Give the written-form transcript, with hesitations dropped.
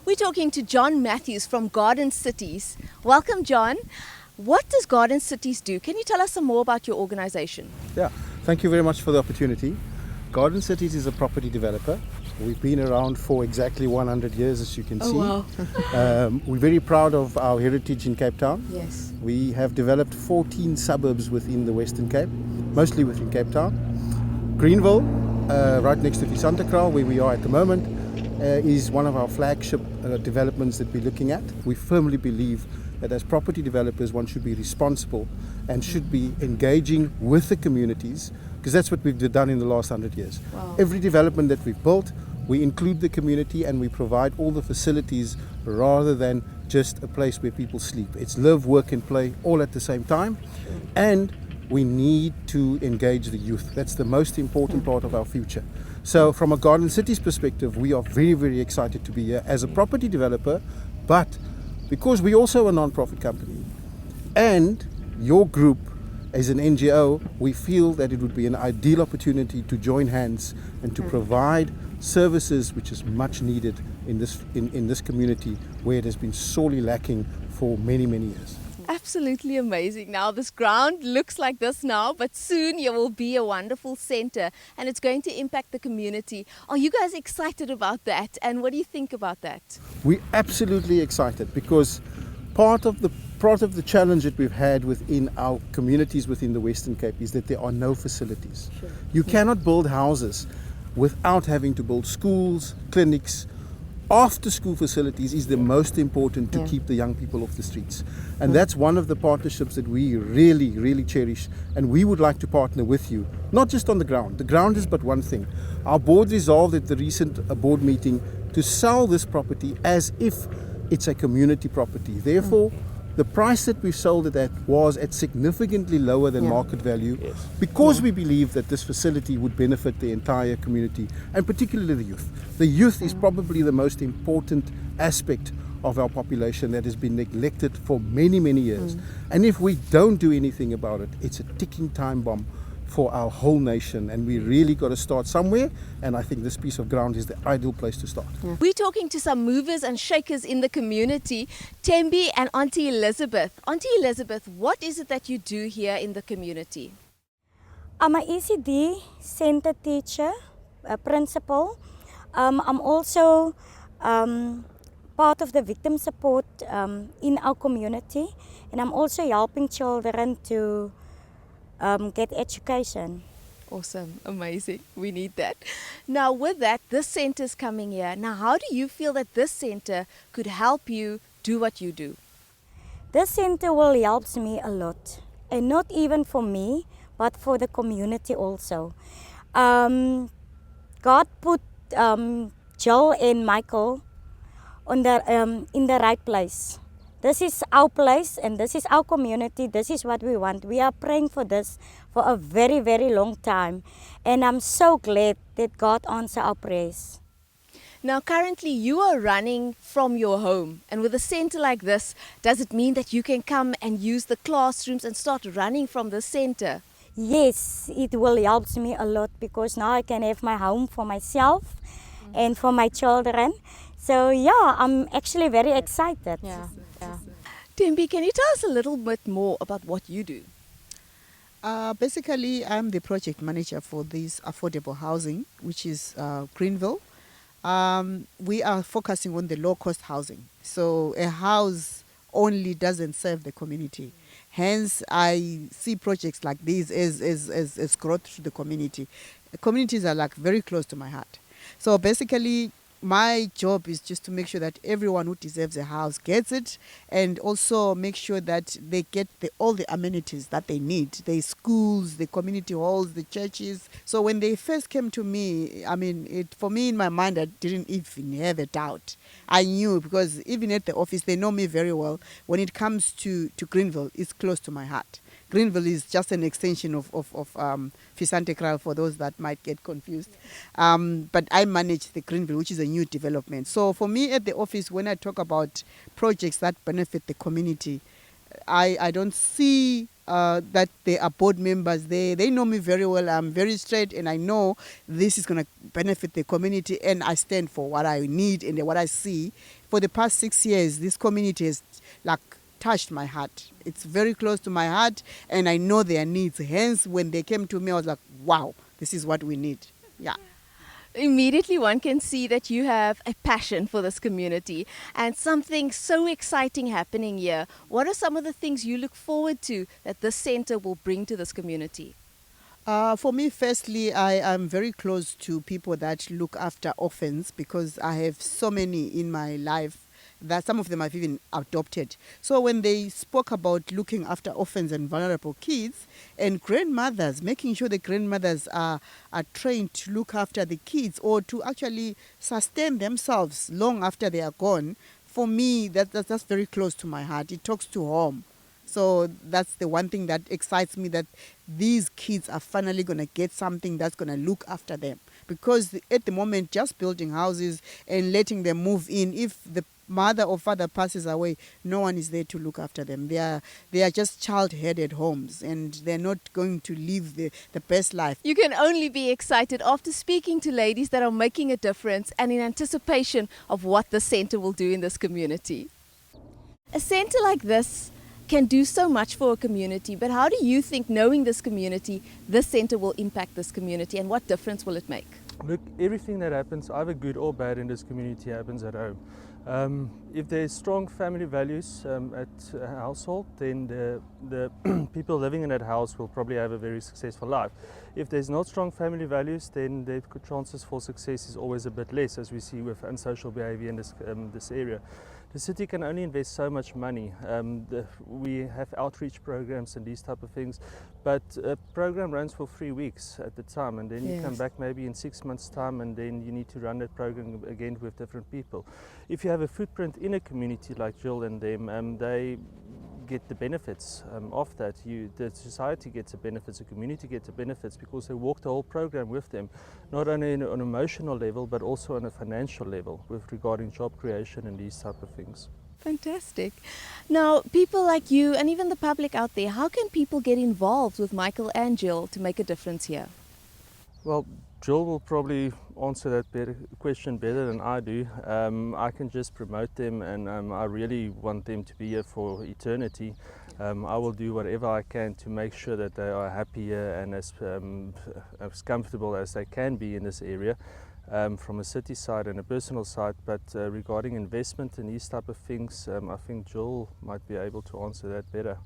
We're talking to John Matthews from Garden Cities. Welcome, John. What does Garden Cities do? Can you tell us some more about your organization? Yeah, thank you very much for the opportunity. Garden Cities is a property developer. We've been around for exactly 100 years, as you can see. Wow. We're very proud of our heritage in Cape Town. Yes. We have developed 14 suburbs within the Western Cape, mostly within Cape Town. Greenville, right next to Fisantekraal, where we are at the moment, is one of our flagship developments that we're looking at. We firmly believe that as property developers, one should be responsible and should be engaging with the communities, because that's what we've done in the last 100 years. Wow. Every development that we've built, we include the community and we provide all the facilities rather than just a place where people sleep. It's live, work and play all at the same time. And we need to engage the youth. That's the most important part of our future. So from a Garden Cities perspective, we are very, very excited to be here as a property developer, but because we're also a non-profit company and your group as an NGO, we feel that it would be an ideal opportunity to join hands and to provide services which is much needed in this community where it has been sorely lacking for many, many years. Absolutely amazing. Now this ground looks like this now, but soon it will be a wonderful center and it's going to impact the community. Are you guys excited about that? And what do you think about that? We're absolutely excited because part of the challenge that we've had within our communities within the Western Cape is that there are no facilities. Sure. You cannot build houses without having to build schools, clinics. After school facilities is the most important to keep the young people off the streets. And that's one of the partnerships that we really, really cherish. And we would like to partner with you, not just on the ground. The ground is but one thing. Our board resolved at the recent board meeting to sell this property as if it's a community property. Therefore, the price that we sold it at was at significantly lower than market value because we believe that this facility would benefit the entire community and particularly the youth. The youth is probably the most important aspect of our population that has been neglected for many, many years. And if we don't do anything about it, it's a ticking time bomb for our whole nation, and we really got to start somewhere, and I think this piece of ground is the ideal place to start. We're talking to some movers and shakers in the community, Thembi and Auntie Elizabeth. Auntie Elizabeth, what is it that you do here in the community? I'm an ECD center teacher, a principal. I'm also part of the victim support in our community, and I'm also helping children to get education. Awesome, amazing. We need that. Now with that, this center is coming here. Now how do you feel that this center could help you do what you do? This center will help me a lot, and not even for me, but for the community also. God put Jill and Michael on in the right place. This is our place and this is our community. This is what we want. We are praying for this for a very, very long time. And I'm so glad that God answered our prayers. Now currently you are running from your home, and with a center like this, does it mean that you can come and use the classrooms and start running from the center? Yes, it will help me a lot because now I can have my home for myself and for my children. So yeah, I'm actually very excited. Yeah. Thembi, can you tell us a little bit more about what you do? Basically, I'm the project manager for this affordable housing, which is Greenville. We are focusing on the low-cost housing. So a house only doesn't serve the community. Hence, I see projects like these as growth to the community. The communities are like very close to my heart. So basically, my job is just to make sure that everyone who deserves a house gets it, and also make sure that they get all the amenities that they need, the schools, the community halls, the churches. So when they first came to me, I mean, for me in my mind, I didn't even have a doubt. I knew, because even at the office, they know me very well. When it comes to Greenville, it's close to my heart. Greenville is just an extension of Fisantekraal, for those that might get confused. But I manage the Greenville, which is a new development. So for me at the office, when I talk about projects that benefit the community, I don't see that they are board members. They know me very well. I'm very straight, and I know this is going to benefit the community, and I stand for what I need and what I see. For the past 6 years, this community has like touched my heart. It's very close to my heart, and I know their needs. Hence, when they came to me, I was like, wow, this is what we need. Yeah. Immediately one can see that you have a passion for this community and something so exciting happening here. What are some of the things you look forward to that this center will bring to this community? For me, firstly, I am very close to people that look after orphans because I have so many in my life that some of them I've even adopted. So when they spoke about looking after orphans and vulnerable kids and grandmothers, making sure the grandmothers are trained to look after the kids or to actually sustain themselves long after they are gone, for me, that's very close to my heart. It talks to home. So that's the one thing that excites me, that these kids are finally going to get something that's going to look after them. Because at the moment, just building houses and letting them move in, if the mother or father passes away, no one is there to look after them. They are just child-headed homes, and they're not going to live the best life. You can only be excited after speaking to ladies that are making a difference and in anticipation of what the center will do in this community. A center like this can do so much for a community, but how do you think, knowing this community, this center will impact this community, and what difference will it make? Look, everything that happens, either good or bad, in this community happens at home. If there's strong family values at a household, then the people living in that house will probably have a very successful life. If there's not strong family values, then the chances for success is always a bit less, as we see with unsocial behavior in this area. The city can only invest so much money. We have outreach programs and these type of things, but a program runs for 3 weeks at the time, and then you come back maybe in 6 months' time, and then you need to run that program again with different people. If you have a footprint in a community like Jill and them, they get the benefits of that. The society gets the benefits, the community gets the benefits, because they walk the whole program with them, not only on an emotional level but also on a financial level with regarding job creation and these type of things. Fantastic. Now, people like you and even the public out there, how can people get involved with Michael and Jill to make a difference here? Well, Jill will probably answer that question better than I do. I can just promote them, and I really want them to be here for eternity. I will do whatever I can to make sure that they are happy here and as comfortable as they can be in this area, from a city side and a personal side. But regarding investment and these type of things, I think Jill might be able to answer that better.